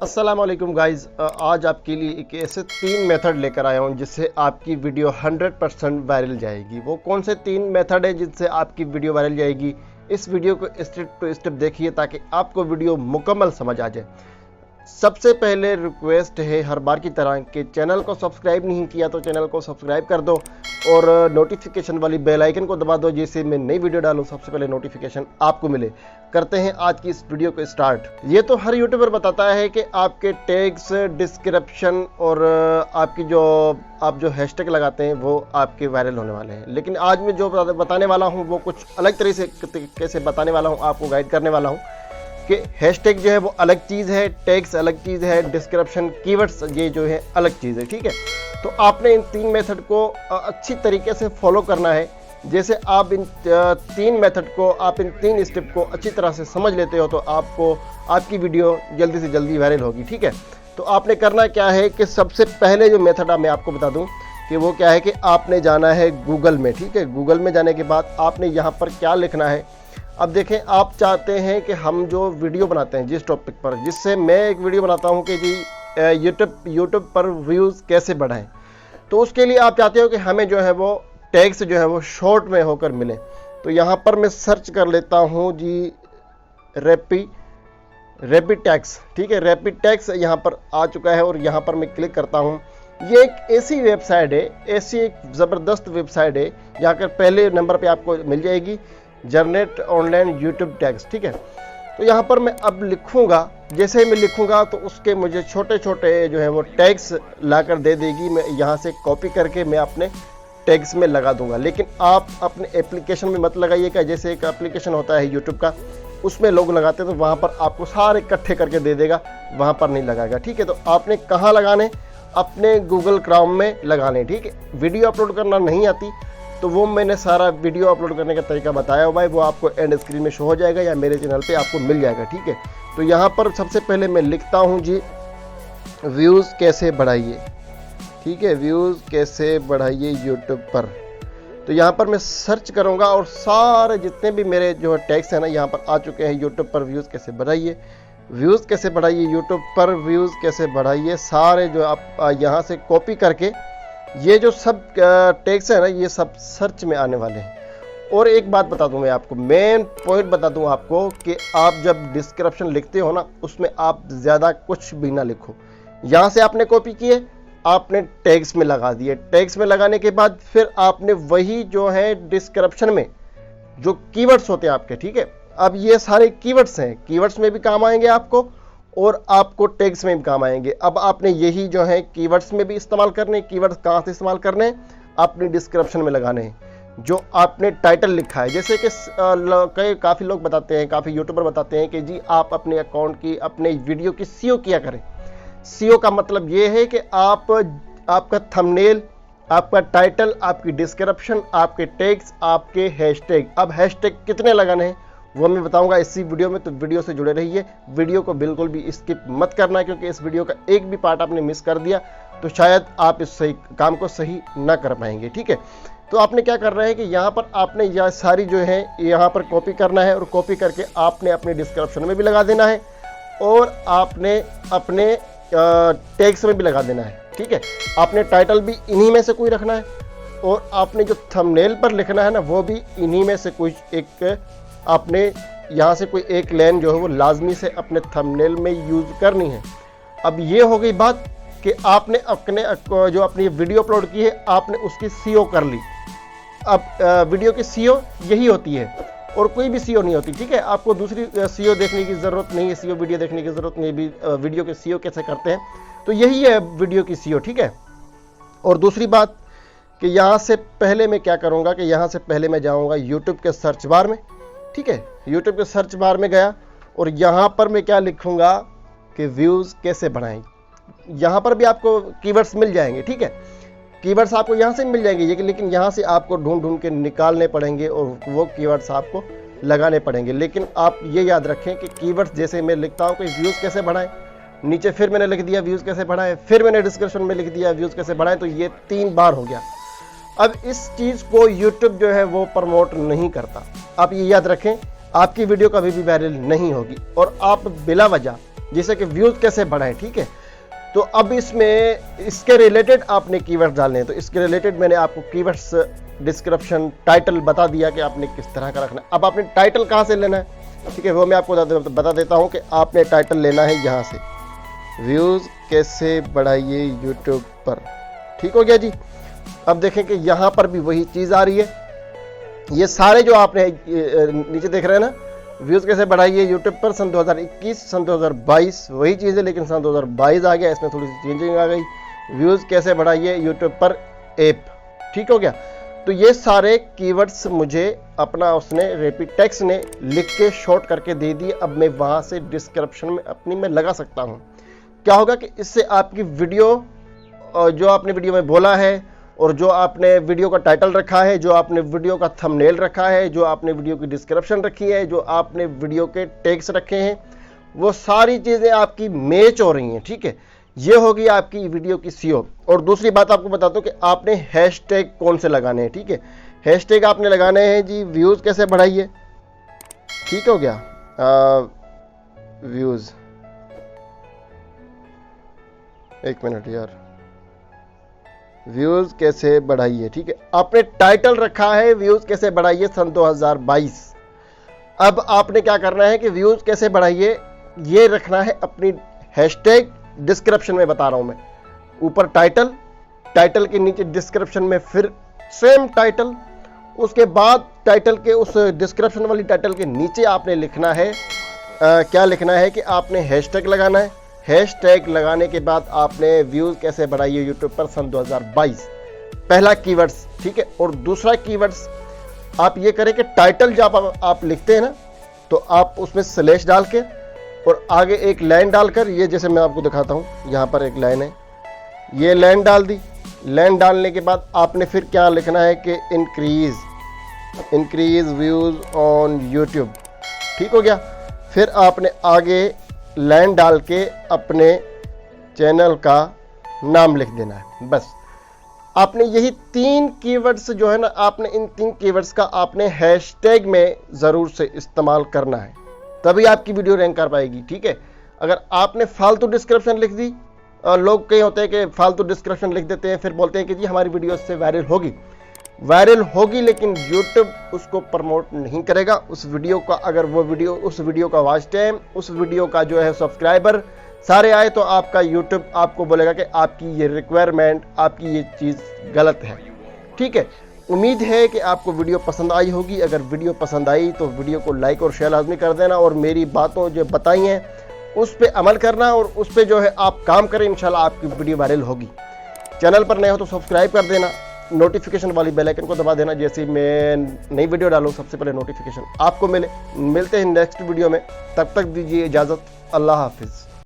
अस्सलाम वालेकुम गाइज़, आज आपके लिए एक ऐसे 3 मेथड लेकर आया हूँ जिससे आपकी वीडियो 100% वायरल जाएगी। वो कौन से 3 मेथड है जिनसे आपकी वीडियो वायरल जाएगी? इस वीडियो को स्टेप टू स्टेप देखिए ताकि आपको वीडियो मुकम्मल समझ आ जाए। सबसे पहले रिक्वेस्ट है हर बार की तरह कि चैनल को सब्सक्राइब नहीं किया तो चैनल को सब्सक्राइब कर दो और नोटिफिकेशन वाली बेल आइकन को दबा दो जिससे मैं नई वीडियो डालूं सबसे पहले नोटिफिकेशन आपको मिले। करते हैं आज की इस वीडियो को स्टार्ट। ये तो हर यूट्यूबर बताता है कि आपके टैग्स, डिस्क्रिप्शन और आप जो हैशटैग लगाते हैं वो आपके वायरल होने वाले हैं। लेकिन आज मैं जो बताने वाला हूँ वो कुछ अलग तरीके से बताने वाला हूँ, आपको गाइड करने वाला हूँ कि हैशटैग जो है वो अलग चीज़ है, टैग्स अलग चीज़ है, डिस्क्रिप्शन, कीवर्ड्स ये जो है अलग चीज़ है। ठीक है, तो आपने इन 3 मेथड को अच्छी तरीके से फॉलो करना है। जैसे आप इन 3 मेथड को, आप इन 3 स्टेप को अच्छी तरह से समझ लेते हो तो आपकी वीडियो जल्दी से जल्दी वायरल होगी। ठीक है, तो आपने करना क्या है कि सबसे पहले जो मेथड मैं आपको बता दूं कि वो क्या है कि आपने जाना है गूगल में। ठीक है, गूगल में जाने के बाद आपने यहाँ पर क्या लिखना है। अब देखें, आप चाहते हैं कि हम जो वीडियो बनाते हैं जिस टॉपिक पर, जिससे मैं एक वीडियो बनाता हूं कि जी यूट्यूब पर व्यूज़ कैसे बढ़ाएं, तो उसके लिए आप चाहते हो कि हमें जो है वो टैग्स जो है वो शॉर्ट में होकर मिले। तो यहाँ पर मैं सर्च कर लेता हूँ जी रैपिड टैग्स। ठीक है, रैपिड टैग्स यहाँ पर आ चुका है और यहाँ पर मैं क्लिक करता हूँ। ये एक ऐसी वेबसाइट है, ऐसी एक ज़बरदस्त वेबसाइट है, यहाँ कर पहले नंबर पे आपको मिल जाएगी जनरेट ऑनलाइन यूट्यूब टैग्स। ठीक है, तो यहाँ पर मैं अब लिखूँगा, जैसे ही मैं लिखूँगा तो उसके मुझे छोटे छोटे जो है वो टैग्स ला कर दे देगी। मैं यहाँ से कॉपी करके मैं अपने टैग्स में लगा दूंगा। लेकिन आप अपने एप्लीकेशन में मत लगाइएगा। जैसे एक एप्लीकेशन होता है यूट्यूब का, उसमें लोग लगाते हैं तो वहाँ पर आपको सारे इकट्ठे करके दे देगा, वहाँ पर नहीं लगाएगा। ठीक है, तो आपने कहाँ लगाने, अपने गूगल क्रोम में लगाने। ठीक है, वीडियो अपलोड करना नहीं आती तो वो मैंने सारा वीडियो अपलोड करने का तरीका बताया हुआ है, वो आपको एंड स्क्रीन में शो हो जाएगा या मेरे चैनल पे आपको मिल जाएगा। ठीक है, तो यहाँ पर सबसे पहले मैं लिखता हूँ जी व्यूज़ कैसे बढ़ाइए। ठीक है, व्यूज़ कैसे बढ़ाइए यूट्यूब पर। तो यहाँ पर मैं सर्च करूँगा और सारे जितने भी मेरे जो टैग्स हैं ना यहाँ पर आ चुके हैं। यूट्यूब पर व्यूज़ कैसे बढ़ाइए, व्यूज़ कैसे बढ़ाइए, यूट्यूब पर व्यूज़ कैसे बढ़ाइए, सारे जो आप यहाँ से कॉपी करके ये जो सब टैग्स है ना ये सब सर्च में आने वाले हैं। और एक बात बता दूं मैं आपको, मेन पॉइंट बता दूं आपको कि आप जब डिस्क्रिप्शन लिखते हो ना उसमें आप ज़्यादा कुछ भी ना लिखो। यहाँ से आपने कॉपी किए, आपने टैग्स में लगा दिए। टैग्स में लगाने के बाद फिर आपने वही जो है डिस्क्रिप्शन में जो कीवर्ड्स होते हैं आपके, ठीक है, अब ये सारे कीवर्ड्स हैं, कीवर्ड्स में भी काम आएंगे आपको और आपको टैग्स में भी काम आएंगे। अब आपने यही जो है कीवर्ड्स में भी इस्तेमाल करने। कीवर्ड्स कहाँ से इस्तेमाल करने, अपनी डिस्क्रिप्शन में लगाने हैं। जो आपने टाइटल लिखा है, जैसे कि काफ़ी लोग बताते हैं, काफ़ी यूट्यूबर बताते हैं कि जी आप अपने अकाउंट की, अपने वीडियो की सीओ किया करें। सीओ का मतलब ये है कि आपका थंबनेल, आपका टाइटल, आपकी डिस्क्रिप्शन, आपके टैग्स, आपके हैशटैग। अब हैशटैग कितने लगाने हैं वो मैं बताऊंगा इसी वीडियो में, तो वीडियो से जुड़े रहिए। वीडियो को बिल्कुल भी स्किप मत करना क्योंकि इस वीडियो का एक भी पार्ट आपने मिस कर दिया तो शायद आप इस सही काम को सही ना कर पाएंगे। ठीक है, तो आपने क्या करना है कि यहाँ पर आपने यह सारी जो है यहाँ पर कॉपी करना है और कॉपी करके आपने अपने डिस्क्रिप्शन में भी लगा देना है और आपने अपने टैग्स में भी लगा देना है। ठीक है, आपने टाइटल भी इन्हीं में से कोई रखना है और आपने जो थंबनेल पर लिखना है ना वो भी इन्हीं में से कुछ एक, आपने यहाँ से कोई एक लाइन जो है वो लाजमी से अपने थंबनेल में यूज़ करनी है। अब ये हो गई बात कि आपने अपनी वीडियो अपलोड की है आपने उसकी सीओ कर ली। अब वीडियो की सीओ यही होती है और कोई भी सीओ नहीं होती। ठीक है, आपको दूसरी सीओ देखने की ज़रूरत नहीं है, सीओ वीडियो देखने की ज़रूरत नहीं है। वीडियो के सीओ कैसे करते हैं, तो यही है वीडियो की सीओ। ठीक है, और दूसरी बात कि यहाँ से पहले मैं क्या करूँगा कि यहाँ से पहले मैं जाऊँगा यूट्यूब के सर्च बार में। ठीक है, यूट्यूब के सर्च बार में गया और यहाँ पर मैं क्या लिखूँगा कि व्यूज़ कैसे बढ़ाएं। यहाँ पर भी आपको कीवर्ड्स मिल जाएंगे। ठीक है, कीवर्ड्स आपको यहाँ से मिल जाएंगे लेकिन यहाँ से आपको ढूंढ के निकालने पड़ेंगे और वो कीवर्ड्स आपको लगाने पड़ेंगे। लेकिन आप ये याद रखें कि कीवर्ड्स जैसे मैं लिखता हूँ कि व्यूज़ कैसे बढ़ाएं, नीचे फिर मैंने लिख दिया व्यूज़ कैसे बढ़ाएं, फिर मैंने डिस्क्रिप्शन में लिख दिया व्यूज़ कैसे बढ़ाएं, तो ये 3 बार हो गया। अब इस चीज़ को यूट्यूब जो है वो प्रमोट नहीं करता। आप ये याद रखें, आपकी वीडियो कभी भी वायरल नहीं होगी और आप बिला वजह जिससे कि व्यूज़ कैसे बढ़ाएं। ठीक है, तो अब इसमें इसके रिलेटेड आपने कीवर्ड्स डालने हैं। तो इसके रिलेटेड मैंने आपको कीवर्ड्स, डिस्क्रिप्शन, टाइटल बता दिया कि आपने किस तरह का रखना है। अब आपने टाइटल कहाँ से लेना है, ठीक है, वो मैं आपको बता देता हूँ कि आपने टाइटल लेना है यहाँ से, व्यूज़ कैसे बढ़ाइए यूट्यूब पर। ठीक हो गया जी। अब देखें कि यहाँ पर भी वही चीज़ आ रही है। ये सारे जो आपने नीचे देख रहे हैं ना, व्यूज़ कैसे बढ़ाइए यूट्यूब पर सन 2021, सन 2022 वही चीज़ है, लेकिन सन 2022 आ गया, इसमें थोड़ी सी चेंजिंग आ गई। व्यूज़ कैसे बढ़ाइए यूट्यूब पर ऐप। ठीक हो गया। तो ये सारे कीवर्ड्स मुझे अपना उसने रैपिड टेक्स्ट ने लिख के शॉर्ट करके दे दिए। अब मैं वहाँ से डिस्क्रिप्शन में अपनी में लगा सकता हूँ। क्या होगा कि इससे आपकी वीडियो, जो आपने वीडियो में बोला है और जो आपने वीडियो का टाइटल रखा है, जो आपने वीडियो का थंबनेल रखा है, जो आपने वीडियो की डिस्क्रिप्शन रखी है, जो आपने वीडियो के टैग्स रखे हैं, वो सारी चीज़ें आपकी मैच हो रही हैं। ठीक है, ये होगी आपकी वीडियो की सीओ। और दूसरी बात आपको बताता हूँ कि आपने हैशटैग कौन से लगाने हैं। ठीक है, हैशटैग आपने लगाने हैं जी व्यूज़ कैसे बढ़ाइए। ठीक हो गया, व्यूज़, एक मिनट यार, व्यूज़ कैसे बढ़ाइए। ठीक है, आपने टाइटल रखा है व्यूज़ कैसे बढ़ाइए सन 2022। अब आपने क्या करना है कि व्यूज़ कैसे बढ़ाइए ये रखना है अपनी हैशटैग। डिस्क्रिप्शन में बता रहा हूं मैं, ऊपर टाइटल, टाइटल के नीचे डिस्क्रिप्शन में फिर सेम टाइटल, उसके बाद टाइटल के उस डिस्क्रिप्शन वाली टाइटल के नीचे आपने लिखना है, क्या लिखना है कि आपने हैशटैग लगाना है। हैशटैग लगाने के बाद आपने व्यूज़ कैसे बढ़ाइए यूट्यूब पर सन 2022, पहला कीवर्ड्स। ठीक है, और दूसरा कीवर्ड्स आप ये करें कि टाइटल जब आप लिखते हैं ना, तो आप उसमें स्लैश डाल के और आगे एक लाइन डालकर, ये जैसे मैं आपको दिखाता हूँ, यहाँ पर एक लाइन है, ये लाइन डाल दी। लाइन डालने के बाद आपने फिर क्या लिखना है कि इंक्रीज व्यूज़ ऑन यूट्यूब। ठीक हो गया। फिर आपने आगे लाइन डाल के अपने चैनल का नाम लिख देना है। बस आपने यही 3 कीवर्ड्स जो है ना, आपने इन 3 कीवर्ड्स का आपने हैशटैग में ज़रूर से इस्तेमाल करना है, तभी आपकी वीडियो रैंक कर पाएगी। ठीक है, अगर आपने फालतू डिस्क्रिप्शन लिख दी, लोग कई होते हैं कि फालतू डिस्क्रिप्शन लिख देते हैं, फिर बोलते हैं कि जी हमारी वीडियो इससे वायरल होगी, लेकिन YouTube उसको प्रमोट नहीं करेगा उस वीडियो का। अगर वो वीडियो, उस वीडियो का वॉच टाइम, उस वीडियो का जो है सब्सक्राइबर सारे आए, तो आपका YouTube आपको बोलेगा कि आपकी ये रिक्वायरमेंट, आपकी ये चीज़ गलत है। ठीक है, उम्मीद है कि आपको वीडियो पसंद आई होगी। अगर वीडियो पसंद आई तो वीडियो को लाइक और शेयर लाजमी कर देना, और मेरी बातों जो बताई हैं उस पर अमल करना, और उस पर जो है आप काम करें, इंशाल्लाह आपकी वीडियो वायरल होगी। चैनल पर नए हो तो सब्सक्राइब कर देना, नोटिफिकेशन वाली बेल आइकन को दबा देना, जैसे मैं नई वीडियो डालूँ सबसे पहले नोटिफिकेशन आपको मिले। मिलते हैं नेक्स्ट वीडियो में, तब तक दीजिए इजाज़त। अल्लाह हाफिज़।